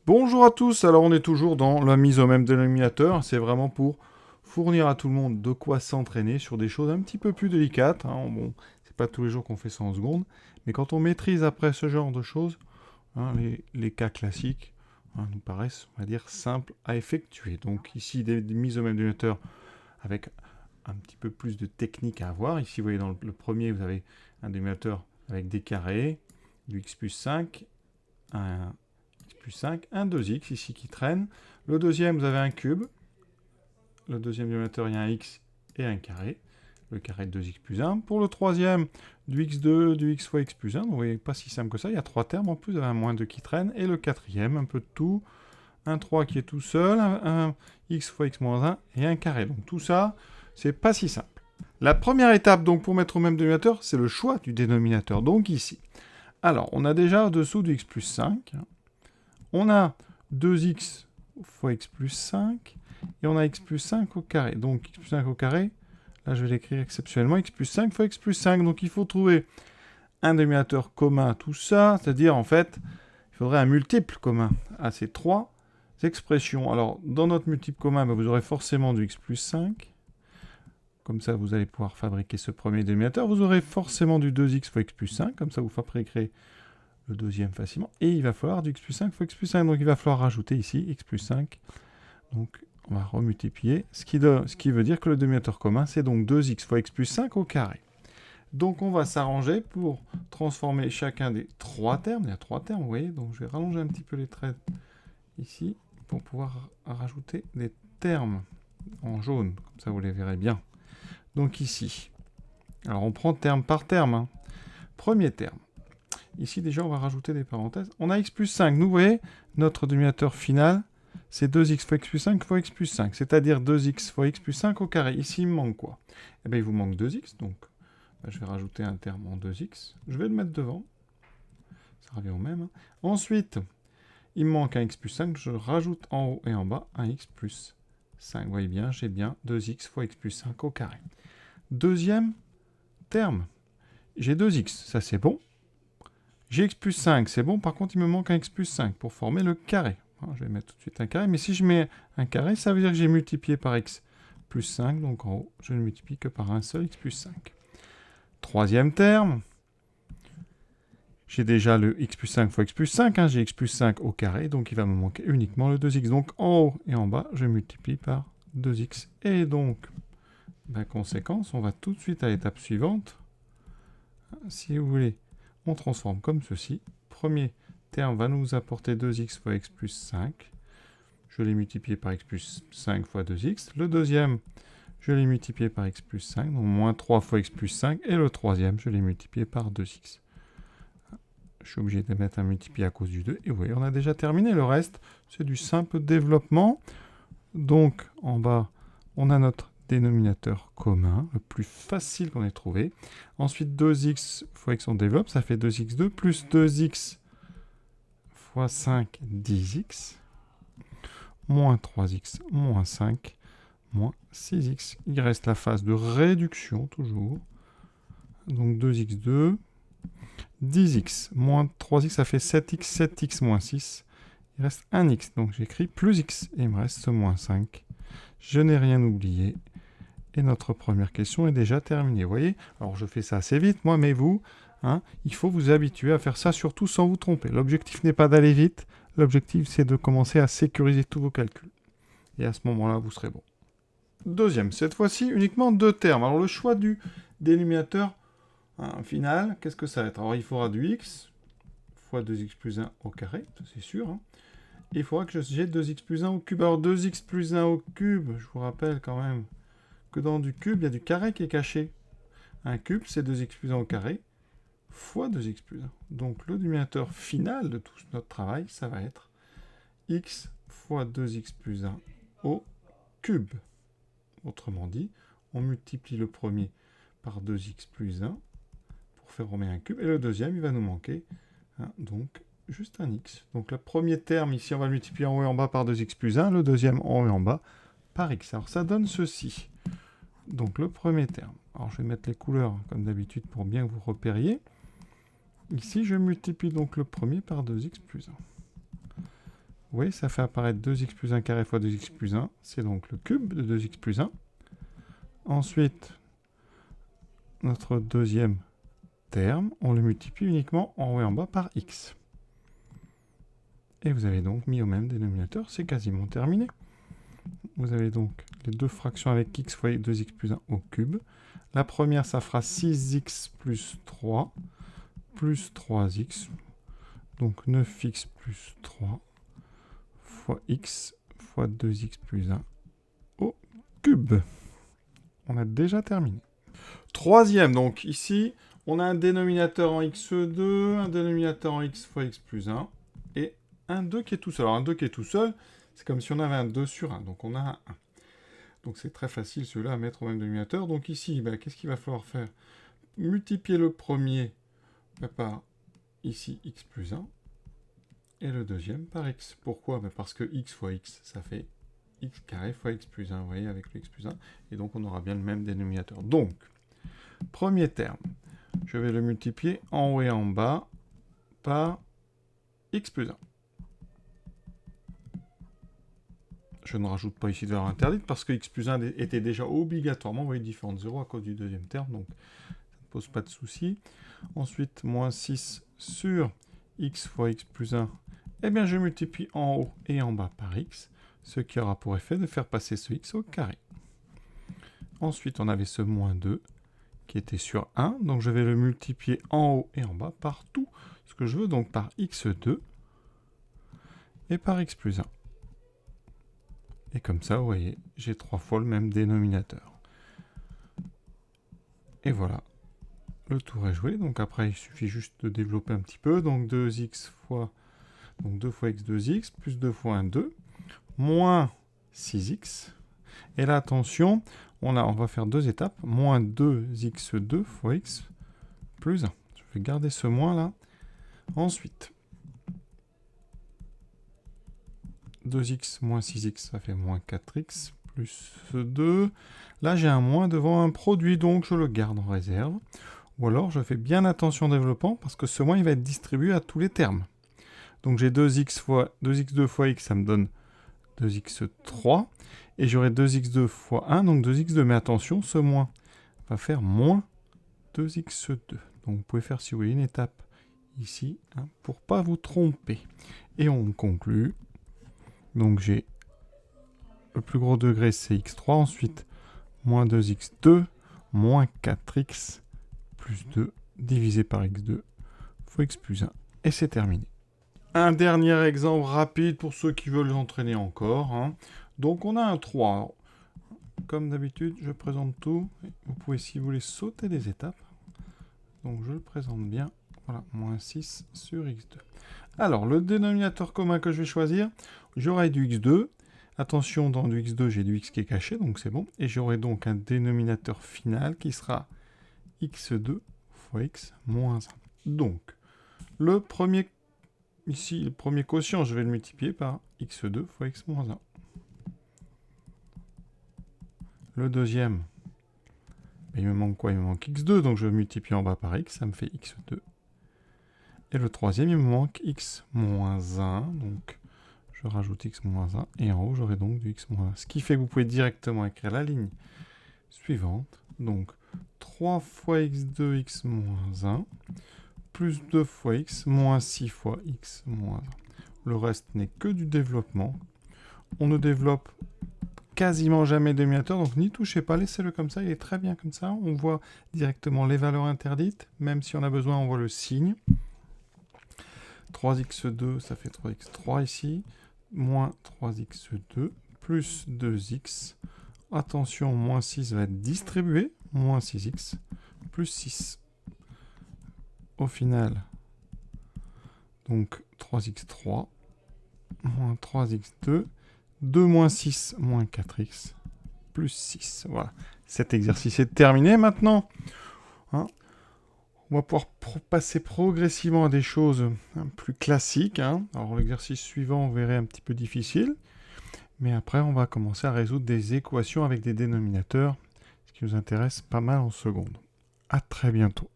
Bonjour à tous, alors on est toujours dans la mise au même dénominateur, c'est vraiment pour fournir à tout le monde de quoi s'entraîner sur des choses un petit peu plus délicates. Bon, c'est pas tous les jours qu'on fait ça en secondes, mais quand on maîtrise après ce genre de choses, les cas classiques nous paraissent, on va dire, simples à effectuer. Donc ici, des mises au même dénominateur avec un petit peu plus de technique à avoir. Ici, vous voyez, dans le premier, vous avez un dénominateur avec des carrés, du x plus 5, un plus 5, un 2x ici qui traîne. Le deuxième, vous avez un cube. Le deuxième dénominateur, il y a un x et un carré. Le carré de 2x plus 1. Pour le troisième, du x2, du x fois x plus 1. Donc vous voyez, pas si simple que ça. Il y a trois termes en plus. Vous avez un moins 2 qui traîne. Et le quatrième, un peu de tout. Un 3 qui est tout seul. Un x fois x moins 1 et un carré. Donc tout ça, c'est pas si simple. La première étape donc pour mettre au même dénominateur, c'est le choix du dénominateur. Donc ici. Alors, on a déjà au-dessous du x plus 5. On a 2x fois x plus 5, et on a x plus 5 au carré. Donc x plus 5 au carré, là je vais l'écrire exceptionnellement, x plus 5 fois x plus 5. Donc il faut trouver un dénominateur commun à tout ça, c'est-à-dire en fait, il faudrait un multiple commun à ces trois expressions. Alors dans notre multiple commun, vous aurez forcément du x plus 5. Comme ça, vous allez pouvoir fabriquer ce premier dénominateur. Vous aurez forcément du 2x fois x plus 5, comme ça vous fabriquerez le deuxième facilement. Et il va falloir du x plus 5 fois x plus 5. Donc il va falloir rajouter ici x plus 5. Donc on va remultiplier. Ce qui veut dire que le dénominateur commun, c'est donc 2x fois x plus 5 au carré. Donc on va s'arranger pour transformer chacun des trois termes. Il y a trois termes, vous voyez. Donc je vais rallonger un petit peu les traits ici pour pouvoir rajouter des termes en jaune. Comme ça vous les verrez bien. Donc ici. Alors on prend terme par terme. Premier terme. Ici, déjà, on va rajouter des parenthèses. On a x plus 5. Nous, vous voyez, notre dénominateur final, c'est 2x fois x plus 5 fois x plus 5. C'est-à-dire 2x fois x plus 5 au carré. Ici, il me manque quoi? Eh bien, il vous manque 2x. Donc, je vais rajouter un terme en 2x. Je vais le mettre devant. Ça revient au même. Ensuite, il me manque un x plus 5. Je rajoute en haut et en bas un x plus 5. Vous voyez bien, j'ai bien 2x fois x plus 5 au carré. Deuxième terme. J'ai 2x. Ça, c'est bon. J'ai x plus 5, c'est bon. Par contre, il me manque un x plus 5 pour former le carré. Je vais mettre tout de suite un carré. Mais si je mets un carré, ça veut dire que j'ai multiplié par x plus 5. Donc en haut, je ne multiplie que par un seul x plus 5. Troisième terme. J'ai déjà le x plus 5 fois x plus 5. J'ai x plus 5 au carré. Donc il va me manquer uniquement le 2x. Donc en haut et en bas, je multiplie par 2x. Et donc, conséquence, on va tout de suite à l'étape suivante. Si vous voulez, on transforme comme ceci. Premier terme va nous apporter 2x fois x plus 5. Je l'ai multiplié par x plus 5 fois 2x. Le deuxième, je l'ai multiplié par x plus 5, donc moins 3 fois x plus 5. Et le troisième, je l'ai multiplié par 2x. Je suis obligé de mettre un multiplié à cause du 2. Et vous voyez, on a déjà terminé. Le reste, c'est du simple développement. Donc, en bas, on a notre dénominateur commun, le plus facile qu'on ait trouvé. Ensuite, 2x fois x, on développe, ça fait 2x2 plus 2x fois 5, 10x, moins 3x, moins 5, moins 6x. Il reste la phase de réduction, toujours. Donc 2x2, 10x, moins 3x, ça fait 7x, 7x moins 6. Il reste 1x, donc j'écris plus x, et il me reste ce moins 5. Je n'ai rien oublié. Et notre première question est déjà terminée. Vous voyez? Alors je fais ça assez vite, moi, mais vous, il faut vous habituer à faire ça, surtout sans vous tromper. L'objectif n'est pas d'aller vite, l'objectif c'est de commencer à sécuriser tous vos calculs. Et à ce moment-là, vous serez bon. Deuxième, cette fois-ci, uniquement deux termes. Alors le choix du dénominateur final, qu'est-ce que ça va être? Alors il faudra du x fois 2x plus 1 au carré, ça c'est sûr. Et il faudra que j'ai 2x plus 1 au cube. Alors 2x plus 1 au cube, je vous rappelle quand même que dans du cube, il y a du carré qui est caché. Un cube, c'est 2x plus 1 au carré fois 2x plus 1. Donc le dénominateur final de tout notre travail, ça va être x fois 2x plus 1 au cube. Autrement dit, on multiplie le premier par 2x plus 1 pour faire former un cube. Et le deuxième, il va nous manquer donc juste un x. Donc le premier terme, ici, on va le multiplier en haut et en bas par 2x plus 1. Le deuxième, en haut et en bas, par x. Alors ça donne ceci. Donc le premier terme. Alors je vais mettre les couleurs comme d'habitude pour bien que vous repériez. Ici je multiplie donc le premier par 2x plus 1. Vous voyez, ça fait apparaître 2x plus 1 carré fois 2x plus 1. C'est donc le cube de 2x plus 1. Ensuite, notre deuxième terme, on le multiplie uniquement en haut et en bas par x. Et vous avez donc mis au même dénominateur, c'est quasiment terminé. Vous avez donc les deux fractions avec x fois 2x plus 1 au cube. La première, ça fera 6x plus 3 plus 3x. Donc 9x plus 3 fois x fois 2x plus 1 au cube. On a déjà terminé. Troisième, donc ici, on a un dénominateur en x2, un dénominateur en x fois x plus 1, et un 2 qui est tout seul. Alors un 2 qui est tout seul, c'est comme si on avait un 2 sur 1, donc on a un 1. Donc c'est très facile celui-là à mettre au même dénominateur. Donc ici, qu'est-ce qu'il va falloir faire? Multiplier le premier par ici x plus 1, et le deuxième par x. Pourquoi? Parce que x fois x, ça fait x carré fois x plus 1, vous voyez, avec le x plus 1, et donc on aura bien le même dénominateur. Donc, premier terme, je vais le multiplier en haut et en bas par x plus 1. Je ne rajoute pas ici de valeur interdite parce que x plus 1 était déjà obligatoirement, vous voyez, différent de 0 à cause du deuxième terme, donc ça ne pose pas de souci. Ensuite, moins 6 sur x fois x plus 1, eh bien je multiplie en haut et en bas par x, ce qui aura pour effet de faire passer ce x au carré. Ensuite, on avait ce moins 2 qui était sur 1, donc je vais le multiplier en haut et en bas par tout ce que je veux, donc par x2 et par x plus 1. Et comme ça, vous voyez, j'ai 3 fois le même dénominateur. Et voilà, le tour est joué. Donc après, il suffit juste de développer un petit peu. Donc 2x fois, donc 2 fois x 2x, plus 2 fois 1, 2, moins 6x. Et là, attention, on va faire deux étapes. Moins 2x2 fois x plus 1. Je vais garder ce moins là. Ensuite, 2x moins 6x, ça fait moins 4x plus 2. Là, j'ai un moins devant un produit, donc je le garde en réserve. Ou alors, je fais bien attention au développement, parce que ce moins, il va être distribué à tous les termes. Donc, j'ai 2x2 fois x, ça me donne 2x3. Et j'aurai 2x2 fois 1, donc 2x2. Mais attention, ce moins va faire moins 2x2. Donc, vous pouvez faire, si vous voulez, une étape ici, pour ne pas vous tromper. Et on conclut. Donc j'ai le plus gros degré, c'est x3. Ensuite, moins 2x2, moins 4x plus 2 divisé par x2 fois x plus 1. Et c'est terminé. Un dernier exemple rapide pour ceux qui veulent entraîner encore. Donc on a un 3. Alors, comme d'habitude, je présente tout. Vous pouvez, si vous voulez, sauter des étapes. Donc je le présente bien. Voilà, moins 6 sur x2. Alors, le dénominateur commun que je vais choisir, j'aurai du x2. Attention, dans du x2, j'ai du x qui est caché, donc c'est bon. Et j'aurai donc un dénominateur final qui sera x2 fois x moins 1. Donc, le premier quotient, je vais le multiplier par x2 fois x moins 1. Le deuxième, il me manque quoi? Il me manque x2, donc je vais multiplier en bas par x, ça me fait x2. Et le troisième, il me manque x moins 1, donc je rajoute x moins 1, et en haut, j'aurai donc du x moins 1. Ce qui fait que vous pouvez directement écrire la ligne suivante. Donc, 3 fois x2, x moins 1, plus 2 fois x, moins 6 fois x moins 1. Le reste n'est que du développement. On ne développe quasiment jamais le dénominateur, donc n'y touchez pas, laissez-le comme ça, il est très bien comme ça. On voit directement les valeurs interdites, même si on a besoin, on voit le signe. 3x2, ça fait 3x3 ici, moins 3x2, plus 2x. Attention, moins 6 va être distribué, moins 6x, plus 6. Au final, donc 3x3, moins 3x2, 2 moins 6, moins 4x, plus 6. Voilà, cet exercice est terminé maintenant. On va pouvoir passer progressivement à des choses plus classiques. Alors l'exercice suivant, on verrait un petit peu difficile. Mais après, on va commencer à résoudre des équations avec des dénominateurs, ce qui nous intéresse pas mal en seconde. À très bientôt.